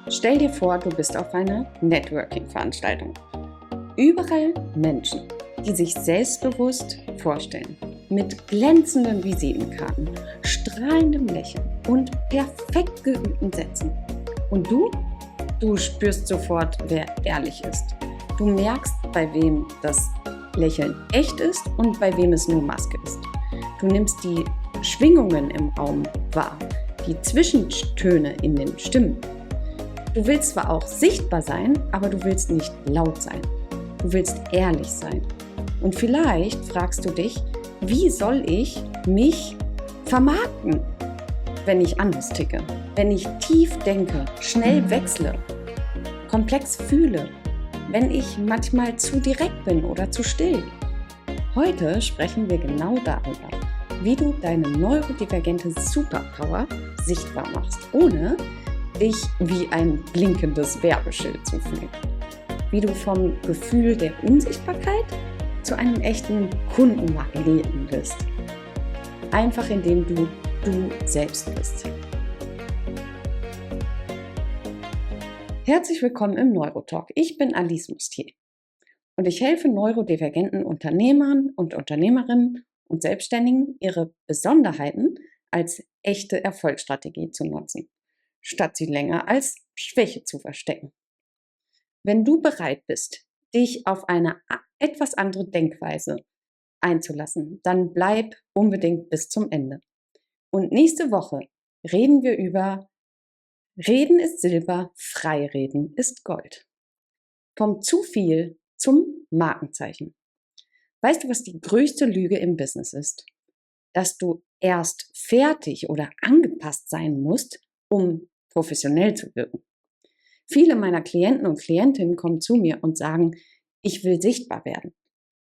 Stell dir vor, du bist auf einer Networking-Veranstaltung. Überall Menschen, die sich selbstbewusst vorstellen, mit glänzenden Visitenkarten, strahlendem Lächeln und perfekt geübten Sätzen. Und du spürst sofort, wer ehrlich ist. Du merkst, bei wem das Lächeln echt ist und bei wem es nur Maske ist. Du nimmst die Schwingungen im Raum wahr, die Zwischentöne in den Stimmen. Du willst zwar auch sichtbar sein, aber du willst nicht laut sein. Du willst ehrlich sein. Und vielleicht fragst du dich, wie soll ich mich vermarkten, wenn ich anders ticke, wenn ich tief denke, schnell wechsle, komplex fühle, wenn ich manchmal zu direkt bin oder zu still. Heute sprechen wir genau darüber, wie du deine neurodivergente Superpower sichtbar machst, ohne dich wie ein blinkendes Werbeschild zu fühlen. Wie du vom Gefühl der Unsichtbarkeit zu einem echten Kundenmagneten bist. Einfach indem du selbst bist. Herzlich willkommen im Neurotalk. Ich bin Alice Mustier und ich helfe neurodivergenten Unternehmern und Unternehmerinnen und Selbstständigen, ihre Besonderheiten als echte Erfolgsstrategie zu nutzen, statt sie länger als Schwäche zu verstecken. Wenn du bereit bist, dich auf eine etwas andere Denkweise einzulassen, dann bleib unbedingt bis zum Ende. Und nächste Woche reden wir über Reden ist Silber, Freireden ist Gold. Vom zu viel zum Markenzeichen. Weißt du, was die größte Lüge im Business ist? Dass du erst fertig oder angepasst sein musst, um professionell zu wirken. Viele meiner Klienten und Klientinnen kommen zu mir und sagen, ich will sichtbar werden,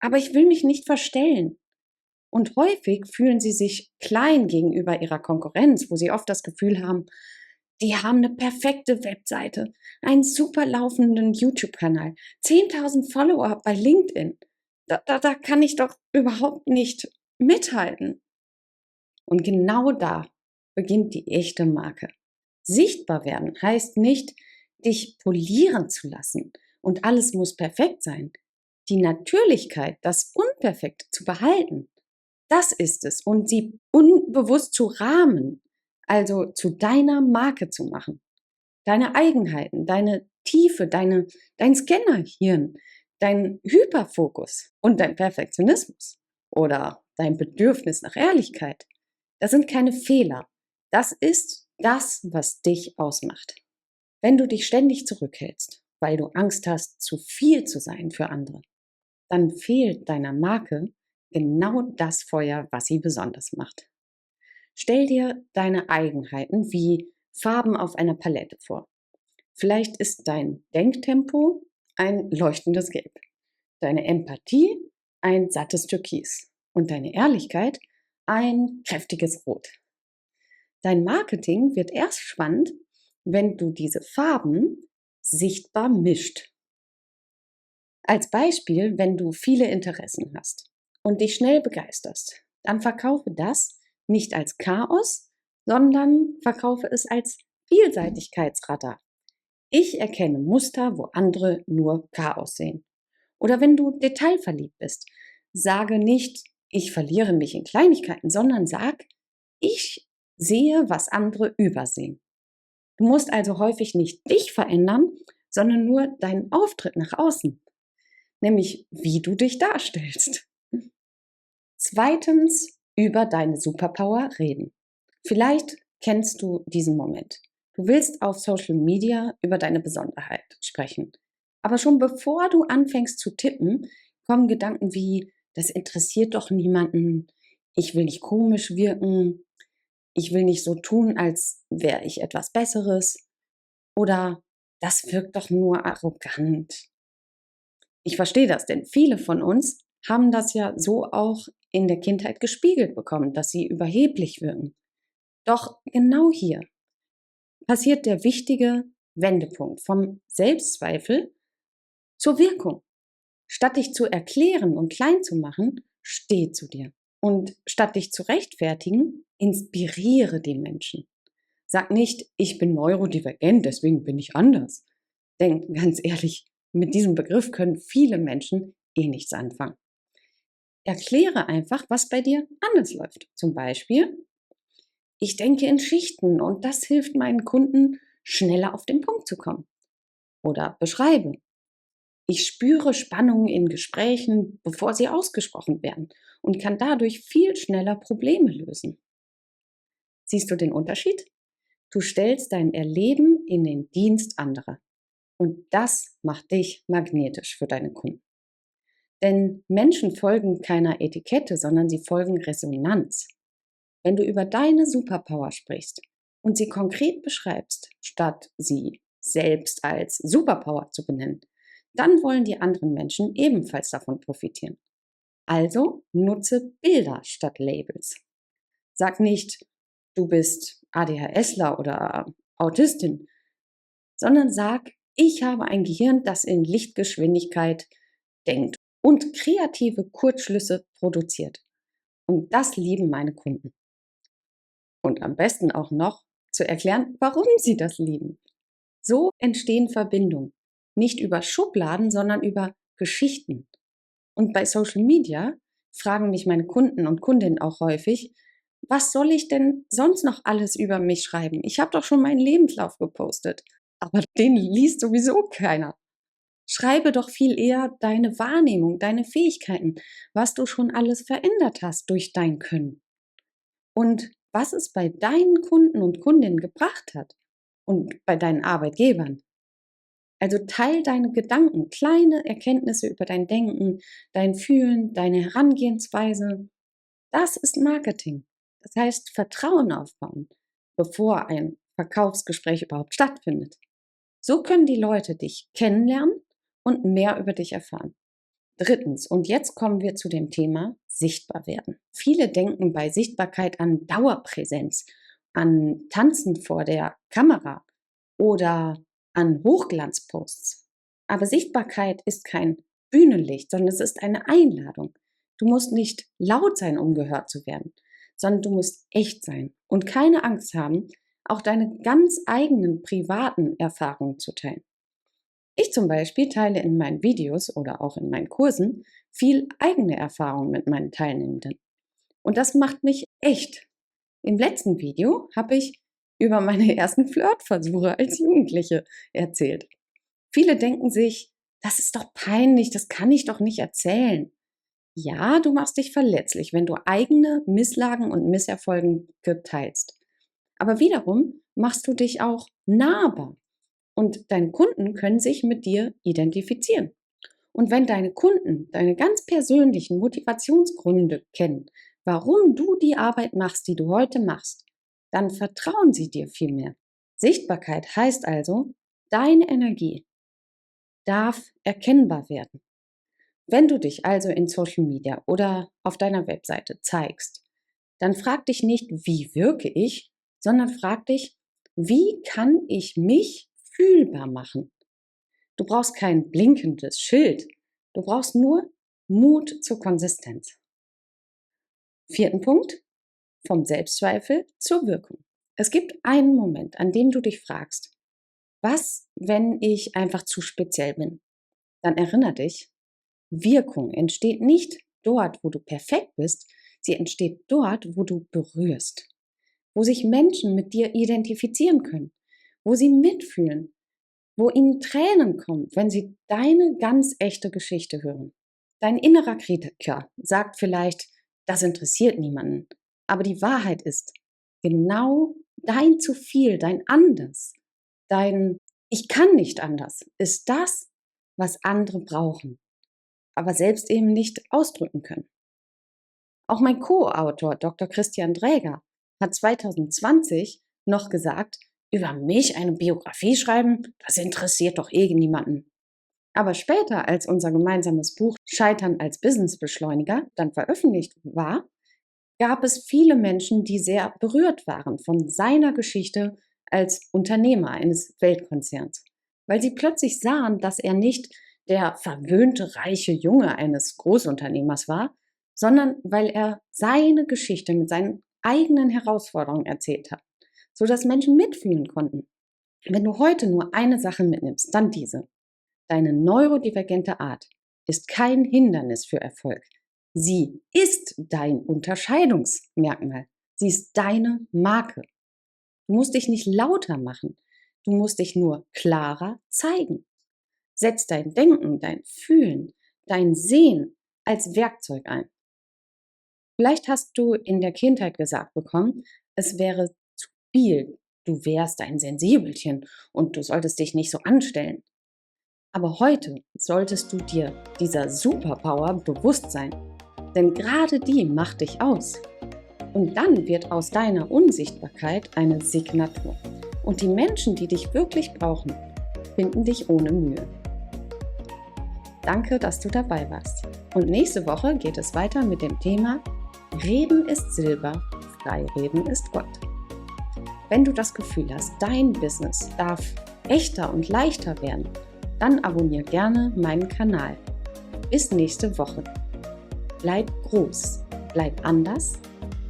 aber ich will mich nicht verstellen. Und häufig fühlen sie sich klein gegenüber ihrer Konkurrenz, wo sie oft das Gefühl haben, die haben eine perfekte Webseite, einen super laufenden YouTube-Kanal, 10.000 Follower bei LinkedIn. Da kann ich doch überhaupt nicht mithalten. Und genau da beginnt die echte Marke. Sichtbar werden heißt nicht, dich polieren zu lassen und alles muss perfekt sein. Die Natürlichkeit, das Unperfekte zu behalten, das ist es. Und sie unbewusst zu rahmen, also zu deiner Marke zu machen. Deine Eigenheiten, deine Tiefe, dein Scannerhirn, dein Hyperfokus und dein Perfektionismus oder dein Bedürfnis nach Ehrlichkeit. Das sind keine Fehler. Das ist das, was dich ausmacht. Wenn du dich ständig zurückhältst, weil du Angst hast, zu viel zu sein für andere, dann fehlt deiner Marke genau das Feuer, was sie besonders macht. Stell dir deine Eigenheiten wie Farben auf einer Palette vor. Vielleicht ist dein Denktempo ein leuchtendes Gelb, deine Empathie ein sattes Türkis und deine Ehrlichkeit ein kräftiges Rot. Dein Marketing wird erst spannend, wenn du diese Farben sichtbar mischt. Als Beispiel, wenn du viele Interessen hast und dich schnell begeisterst, dann verkaufe das nicht als Chaos, sondern verkaufe es als Vielseitigkeitsradar. Ich erkenne Muster, wo andere nur Chaos sehen. Oder wenn du detailverliebt bist, sage nicht, ich verliere mich in Kleinigkeiten, sondern sag, ich sehe, was andere übersehen. Du musst also häufig nicht dich verändern, sondern nur deinen Auftritt nach außen, nämlich wie du dich darstellst. Zweitens, über deine Superpower reden. Vielleicht kennst du diesen Moment. Du willst auf Social Media über deine Besonderheit sprechen. Aber schon bevor du anfängst zu tippen, kommen Gedanken wie, das interessiert doch niemanden, ich will nicht komisch wirken, ich will nicht so tun, als wäre ich etwas Besseres oder das wirkt doch nur arrogant. Ich verstehe das, denn viele von uns haben das ja so auch in der Kindheit gespiegelt bekommen, dass sie überheblich wirken. Doch genau hier passiert der wichtige Wendepunkt vom Selbstzweifel zur Wirkung. Statt dich zu erklären und klein zu machen, steh zu dir. Und statt dich zu rechtfertigen, inspiriere die Menschen. Sag nicht, ich bin neurodivergent, deswegen bin ich anders. Denn ganz ehrlich, mit diesem Begriff können viele Menschen eh nichts anfangen. Erkläre einfach, was bei dir anders läuft. Zum Beispiel, ich denke in Schichten und das hilft meinen Kunden, schneller auf den Punkt zu kommen. Oder beschreibe, ich spüre Spannungen in Gesprächen, bevor sie ausgesprochen werden und kann dadurch viel schneller Probleme lösen. Siehst du den Unterschied? Du stellst dein Erleben in den Dienst anderer. Und das macht dich magnetisch für deine Kunden. Denn Menschen folgen keiner Etikette, sondern sie folgen Resonanz. Wenn du über deine Superpower sprichst und sie konkret beschreibst, statt sie selbst als Superpower zu benennen, dann wollen die anderen Menschen ebenfalls davon profitieren. Also nutze Bilder statt Labels. Sag nicht, du bist ADHSler oder Autistin, sondern sag, ich habe ein Gehirn, das in Lichtgeschwindigkeit denkt und kreative Kurzschlüsse produziert. Und das lieben meine Kunden. Und am besten auch noch zu erklären, warum sie das lieben. So entstehen Verbindungen. Nicht über Schubladen, sondern über Geschichten. Und bei Social Media fragen mich meine Kunden und Kundinnen auch häufig, was soll ich denn sonst noch alles über mich schreiben? Ich habe doch schon meinen Lebenslauf gepostet. Aber den liest sowieso keiner. Schreibe doch viel eher deine Wahrnehmung, deine Fähigkeiten, was du schon alles verändert hast durch dein Können. Und was es bei deinen Kunden und Kundinnen gebracht hat und bei deinen Arbeitgebern. Also teil deine Gedanken, kleine Erkenntnisse über dein Denken, dein Fühlen, deine Herangehensweise. Das ist Marketing. Das heißt Vertrauen aufbauen, bevor ein Verkaufsgespräch überhaupt stattfindet. So können die Leute dich kennenlernen und mehr über dich erfahren. Drittens, und jetzt kommen wir zu dem Thema sichtbar werden. Viele denken bei Sichtbarkeit an Dauerpräsenz, an Tanzen vor der Kamera oder an Hochglanzposts. Aber Sichtbarkeit ist kein Bühnenlicht, sondern es ist eine Einladung. Du musst nicht laut sein, um gehört zu werden, sondern du musst echt sein und keine Angst haben, auch deine ganz eigenen privaten Erfahrungen zu teilen. Ich zum Beispiel teile in meinen Videos oder auch in meinen Kursen viel eigene Erfahrung mit meinen Teilnehmenden. Und das macht mich echt. Im letzten Video habe ich über meine ersten Flirtversuche als Jugendliche erzählt. Viele denken sich, das ist doch peinlich, das kann ich doch nicht erzählen. Ja, du machst dich verletzlich, wenn du eigene Misslagen und Misserfolgen teilst. Aber wiederum machst du dich auch nahbar. Und deine Kunden können sich mit dir identifizieren. Und wenn deine Kunden deine ganz persönlichen Motivationsgründe kennen, warum du die Arbeit machst, die du heute machst, dann vertrauen sie dir viel mehr. Sichtbarkeit heißt also, deine Energie darf erkennbar werden. Wenn du dich also in Social Media oder auf deiner Webseite zeigst, dann frag dich nicht, wie wirke ich, sondern frag dich, wie kann ich mich fühlbar machen? Du brauchst kein blinkendes Schild. Du brauchst nur Mut zur Konsistenz. Vierten Punkt, vom Selbstzweifel zur Wirkung. Es gibt einen Moment, an dem du dich fragst, was, wenn ich einfach zu speziell bin? Dann erinnere dich, Wirkung entsteht nicht dort, wo du perfekt bist, sie entsteht dort, wo du berührst, wo sich Menschen mit dir identifizieren können, wo sie mitfühlen, wo ihnen Tränen kommen, wenn sie deine ganz echte Geschichte hören. Dein innerer Kritiker sagt vielleicht, das interessiert niemanden, aber die Wahrheit ist, genau dein zu viel, dein anders, dein ich kann nicht anders, ist das, was andere brauchen, aber selbst eben nicht ausdrücken können. Auch mein Co-Autor Dr. Christian Dräger hat 2020 noch gesagt, über mich eine Biografie schreiben, das interessiert doch eh niemanden. Aber später, als unser gemeinsames Buch Scheitern als Businessbeschleuniger dann veröffentlicht war, gab es viele Menschen, die sehr berührt waren von seiner Geschichte als Unternehmer eines Weltkonzerns, weil sie plötzlich sahen, dass er nicht der verwöhnte reiche Junge eines Großunternehmers war, sondern weil er seine Geschichte mit seinen eigenen Herausforderungen erzählt hat. sodass Menschen mitfühlen konnten. Wenn du heute nur eine Sache mitnimmst, dann diese. Deine neurodivergente Art ist kein Hindernis für Erfolg. Sie ist dein Unterscheidungsmerkmal. Sie ist deine Marke. Du musst dich nicht lauter machen. Du musst dich nur klarer zeigen. Setz dein Denken, dein Fühlen, dein Sehen als Werkzeug ein. Vielleicht hast du in der Kindheit gesagt bekommen, es wäre zu viel. Du wärst ein Sensibelchen und du solltest dich nicht so anstellen. Aber heute solltest du dir dieser Superpower bewusst sein. Denn gerade die macht dich aus. Und dann wird aus deiner Unsichtbarkeit eine Signatur. Und die Menschen, die dich wirklich brauchen, finden dich ohne Mühe. Danke, dass du dabei warst. Und nächste Woche geht es weiter mit dem Thema Reden ist Silber, Freireden ist Gold. Wenn du das Gefühl hast, dein Business darf echter und leichter werden, dann abonniere gerne meinen Kanal. Bis nächste Woche. Bleib groß, bleib anders,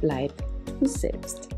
bleib du selbst.